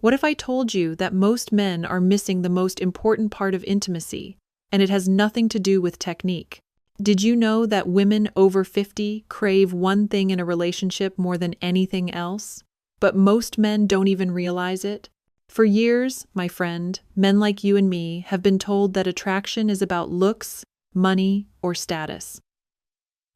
What if I told you that most men are missing the most important part of intimacy, and it has nothing to do with technique? Did you know that women over 50 crave one thing in a relationship more than anything else? But most men don't even realize it. For years, my friend, men like you and me have been told that attraction is about looks, money, or status.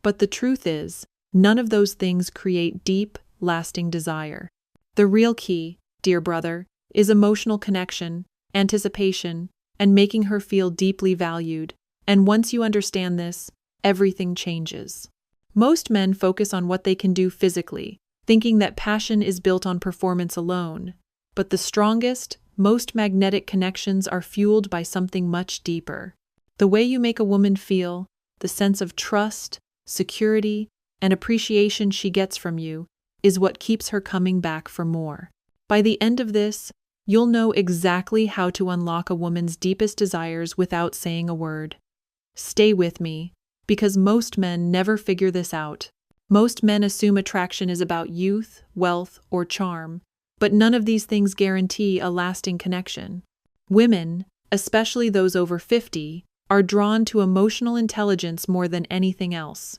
But the truth is, none of those things create deep, lasting desire. The real key, dear brother, is emotional connection, anticipation, and making her feel deeply valued. And once you understand this, everything changes. Most men focus on what they can do physically, thinking that passion is built on performance alone. But the strongest, most magnetic connections are fueled by something much deeper. The way you make a woman feel, the sense of trust, security, and appreciation she gets from you, is what keeps her coming back for more. By the end of this, you'll know exactly how to unlock a woman's deepest desires without saying a word. Stay with me, because most men never figure this out. Most men assume attraction is about youth, wealth, or charm, but none of these things guarantee a lasting connection. Women, especially those over 50, are drawn to emotional intelligence more than anything else.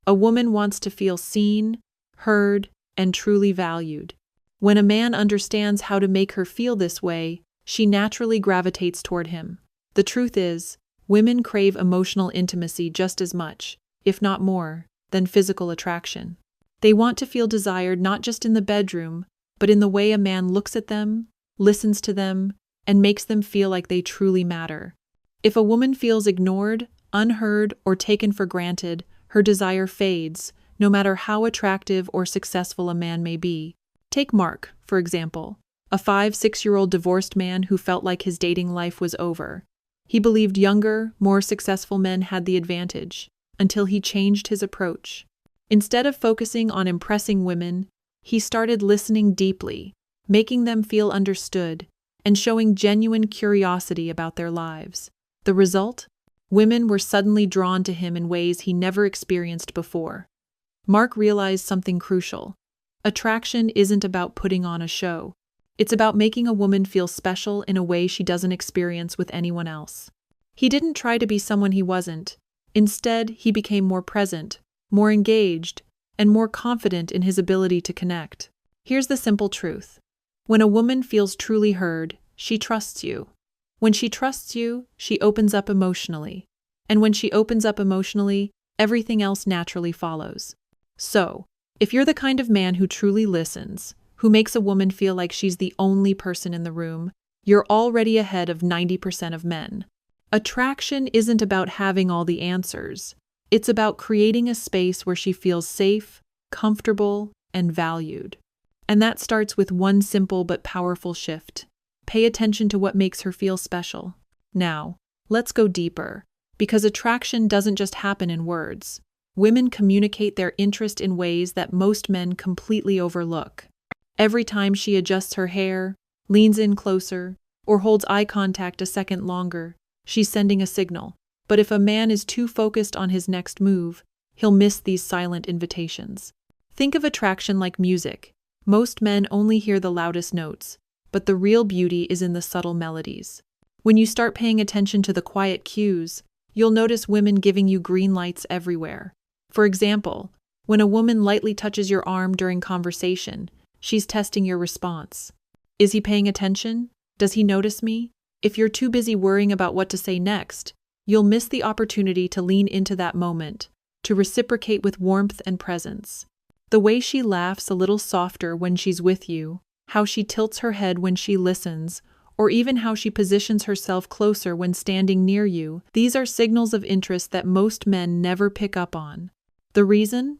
A woman wants to feel seen, heard, and truly valued. When a man understands how to make her feel this way, she naturally gravitates toward him. The truth is, women crave emotional intimacy just as much, if not more, than physical attraction. They want to feel desired not just in the bedroom, but in the way a man looks at them, listens to them, and makes them feel like they truly matter. If a woman feels ignored, unheard, or taken for granted, her desire fades, no matter how attractive or successful a man may be. Take Mark, for example, a 5-6-year-old divorced man who felt like his dating life was over. He believed younger, more successful men had the advantage, until he changed his approach. Instead of focusing on impressing women, he started listening deeply, making them feel understood, and showing genuine curiosity about their lives. The result? Women were suddenly drawn to him in ways he never experienced before. Mark realized something crucial. Attraction isn't about putting on a show. It's about making a woman feel special in a way she doesn't experience with anyone else. He didn't try to be someone he wasn't. Instead, he became more present, more engaged, and more confident in his ability to connect. Here's the simple truth. When a woman feels truly heard, she trusts you. When she trusts you, she opens up emotionally. And when she opens up emotionally, everything else naturally follows. So, if you're the kind of man who truly listens, who makes a woman feel like she's the only person in the room, you're already ahead of 90% of men. Attraction isn't about having all the answers. It's about creating a space where she feels safe, comfortable, and valued. And that starts with one simple but powerful shift. Pay attention to what makes her feel special. Now, let's go deeper, because attraction doesn't just happen in words. Women communicate their interest in ways that most men completely overlook. Every time she adjusts her hair, leans in closer, or holds eye contact a second longer, she's sending a signal. But if a man is too focused on his next move, he'll miss these silent invitations. Think of attraction like music. Most men only hear the loudest notes, but the real beauty is in the subtle melodies. When you start paying attention to the quiet cues, you'll notice women giving you green lights everywhere. For example, when a woman lightly touches your arm during conversation, she's testing your response. Is he paying attention? Does he notice me? If you're too busy worrying about what to say next, you'll miss the opportunity to lean into that moment, to reciprocate with warmth and presence. The way she laughs a little softer when she's with you, how she tilts her head when she listens, or even how she positions herself closer when standing near you, these are signals of interest that most men never pick up on. The reason?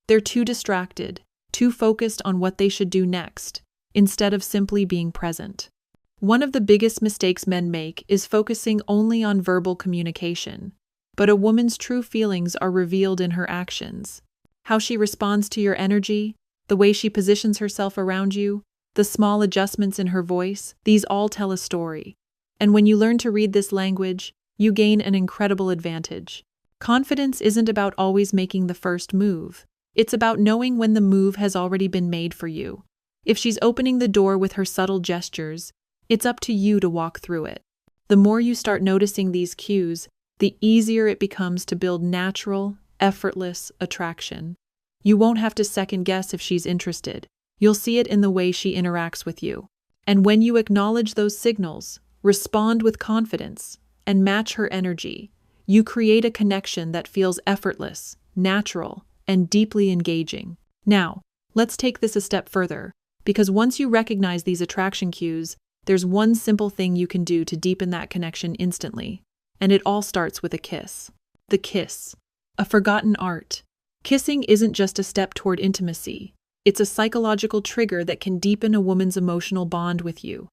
They're too distracted, too focused on what they should do next, instead of simply being present. One of the biggest mistakes men make is focusing only on verbal communication, but a woman's true feelings are revealed in her actions. How she responds to your energy, the way she positions herself around you, the small adjustments in her voice, these all tell a story. And when you learn to read this language, you gain an incredible advantage. Confidence isn't about always making the first move. It's about knowing when the move has already been made for you. If she's opening the door with her subtle gestures, it's up to you to walk through it. The more you start noticing these cues, the easier it becomes to build natural, effortless attraction. You won't have to second guess if she's interested. You'll see it in the way she interacts with you. And when you acknowledge those signals, respond with confidence, and match her energy, you create a connection that feels effortless, natural, and deeply engaging. Now, let's take this a step further, because once you recognize these attraction cues, there's one simple thing you can do to deepen that connection instantly. And it all starts with a kiss. The kiss. A forgotten art. Kissing isn't just a step toward intimacy. It's a psychological trigger that can deepen a woman's emotional bond with you.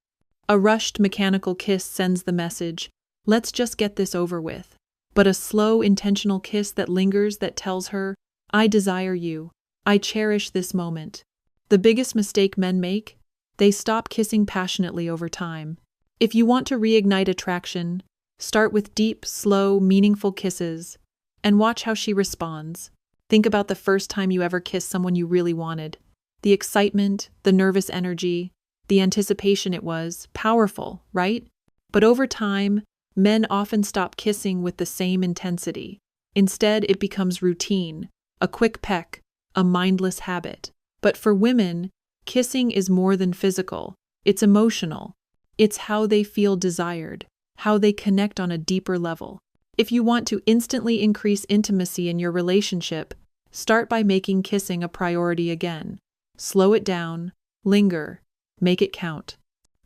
A rushed, mechanical kiss sends the message, let's just get this over with. But a slow, intentional kiss that lingers, that tells her, I desire you. I cherish this moment. The biggest mistake men make? They stop kissing passionately over time. If you want to reignite attraction, start with deep, slow, meaningful kisses, and watch how she responds. Think about the first time you ever kissed someone you really wanted. The excitement, the nervous energy, the anticipation. It was powerful, right? But over time, men often stop kissing with the same intensity. Instead, it becomes routine, a quick peck, a mindless habit. But for women, kissing is more than physical. It's emotional. It's how they feel desired, how they connect on a deeper level. If you want to instantly increase intimacy in your relationship, start by making kissing a priority again. Slow it down, linger, make it count.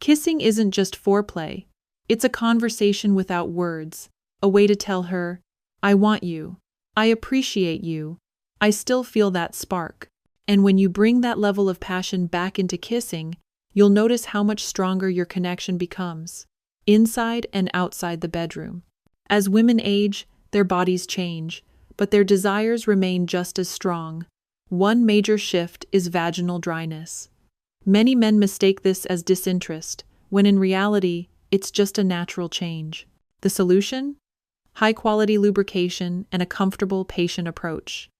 Kissing isn't just foreplay. It's a conversation without words, a way to tell her, I want you, I appreciate you, I still feel that spark. And when you bring that level of passion back into kissing, you'll notice how much stronger your connection becomes, inside and outside the bedroom. As women age, their bodies change, but their desires remain just as strong. One major shift is vaginal dryness. Many men mistake this as disinterest, when in reality, it's just a natural change. The solution? High-quality lubrication and a comfortable, patient approach.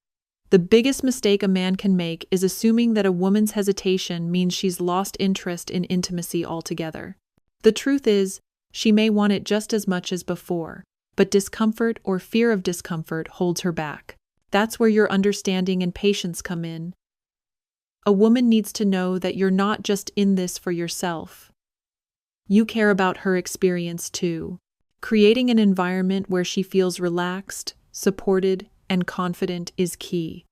The biggest mistake a man can make is assuming that a woman's hesitation means she's lost interest in intimacy altogether. The truth is, she may want it just as much as before, but discomfort or fear of discomfort holds her back. That's where your understanding and patience come in. A woman needs to know that you're not just in this for yourself. You care about her experience too. Creating an environment where she feels relaxed, supported, and confident is key.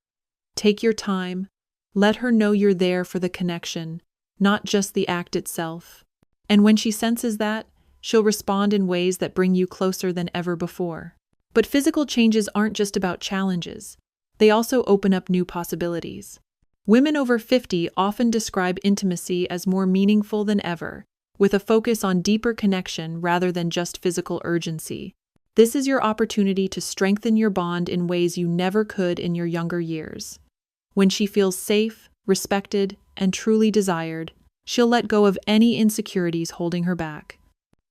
Take your time. Let her know you're there for the connection, not just the act itself. And when she senses that, she'll respond in ways that bring you closer than ever before. But physical changes aren't just about challenges. They also open up new possibilities. Women over 50 often describe intimacy as more meaningful than ever, with a focus on deeper connection rather than just physical urgency. This is your opportunity to strengthen your bond in ways you never could in your younger years. When she feels safe, respected, and truly desired, she'll let go of any insecurities holding her back.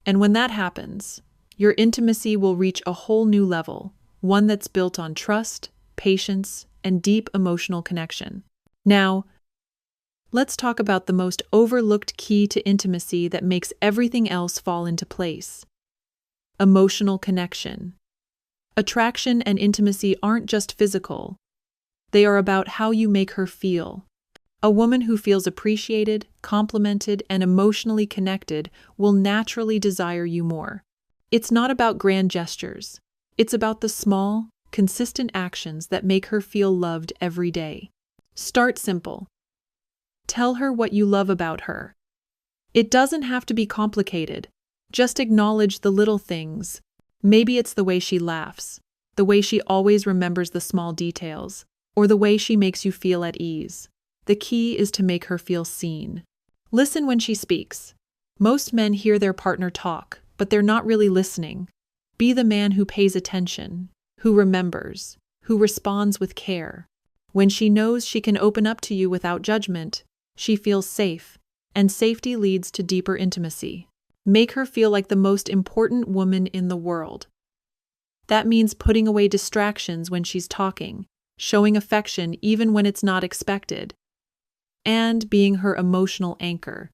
And when that happens, your intimacy will reach a whole new level, one that's built on trust, patience, and deep emotional connection. Now, let's talk about the most overlooked key to intimacy that makes everything else fall into place. Emotional connection. Attraction and intimacy aren't just physical. They are about how you make her feel. A woman who feels appreciated, complimented, and emotionally connected will naturally desire you more. It's not about grand gestures. It's about the small, consistent actions that make her feel loved every day. Start simple. Tell her what you love about her. It doesn't have to be complicated. Just acknowledge the little things. Maybe it's the way she laughs, the way she always remembers the small details, or the way she makes you feel at ease. The key is to make her feel seen. Listen when she speaks. Most men hear their partner talk, but they're not really listening. Be the man who pays attention, who remembers, who responds with care. When she knows she can open up to you without judgment, she feels safe, and safety leads to deeper intimacy. Make her feel like the most important woman in the world. That means putting away distractions when she's talking, showing affection even when it's not expected, and being her emotional anchor.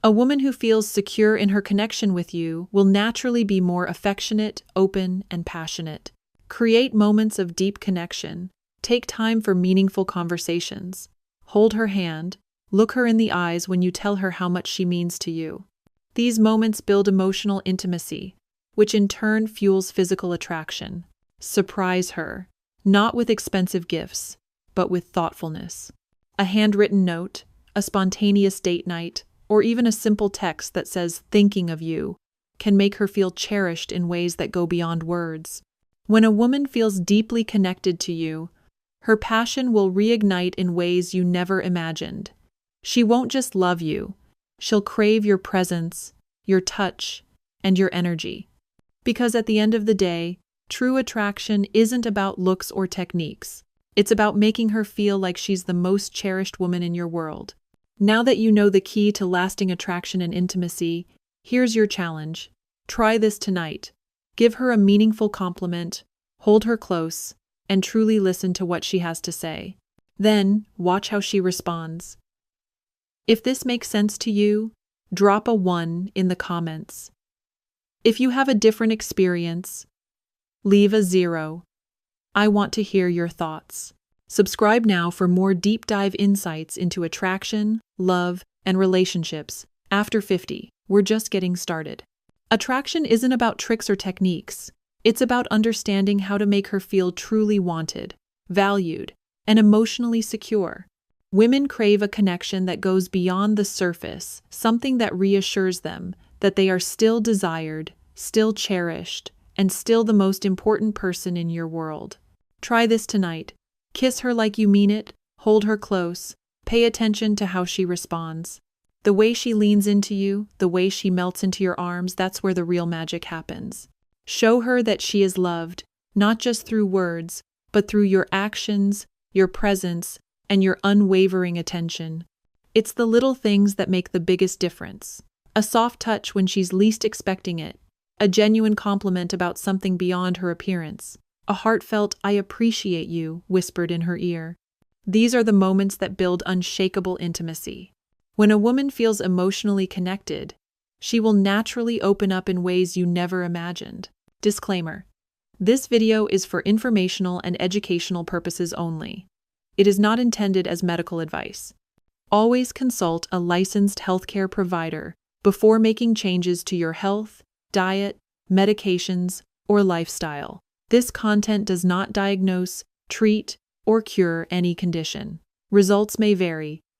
A woman who feels secure in her connection with you will naturally be more affectionate, open, and passionate. Create moments of deep connection. Take time for meaningful conversations. Hold her hand. Look her in the eyes when you tell her how much she means to you. These moments build emotional intimacy, which in turn fuels physical attraction. Surprise her, not with expensive gifts, but with thoughtfulness. A handwritten note, a spontaneous date night, or even a simple text that says "thinking of you" can make her feel cherished in ways that go beyond words. When a woman feels deeply connected to you, her passion will reignite in ways you never imagined. She won't just love you, she'll crave your presence, your touch, and your energy. Because at the end of the day, true attraction isn't about looks or techniques. It's about making her feel like she's the most cherished woman in your world. Now that you know the key to lasting attraction and intimacy, here's your challenge. Try this tonight. Give her a meaningful compliment, hold her close, and truly listen to what she has to say. Then, watch how she responds. If this makes sense to you, drop a 1 in the comments. If you have a different experience, leave a 0. I want to hear your thoughts. Subscribe now for more deep dive insights into attraction, love, and relationships. After 50, we're just getting started. Attraction isn't about tricks or techniques. It's about understanding how to make her feel truly wanted, valued, and emotionally secure. Women crave a connection that goes beyond the surface, something that reassures them that they are still desired, still cherished, and still the most important person in your world. Try this tonight. Kiss her like you mean it, hold her close, pay attention to how she responds. The way she leans into you, the way she melts into your arms, that's where the real magic happens. Show her that she is loved, not just through words, but through your actions, your presence, and your unwavering attention. It's the little things that make the biggest difference. A soft touch when she's least expecting it, a genuine compliment about something beyond her appearance, a heartfelt "I appreciate you" whispered in her ear. These are the moments that build unshakable intimacy. When a woman feels emotionally connected, she will naturally open up in ways you never imagined. Disclaimer: this video is for informational and educational purposes only. It is not intended as medical advice. Always consult a licensed healthcare provider before making changes to your health, diet, medications, or lifestyle. This content does not diagnose, treat, or cure any condition. Results may vary,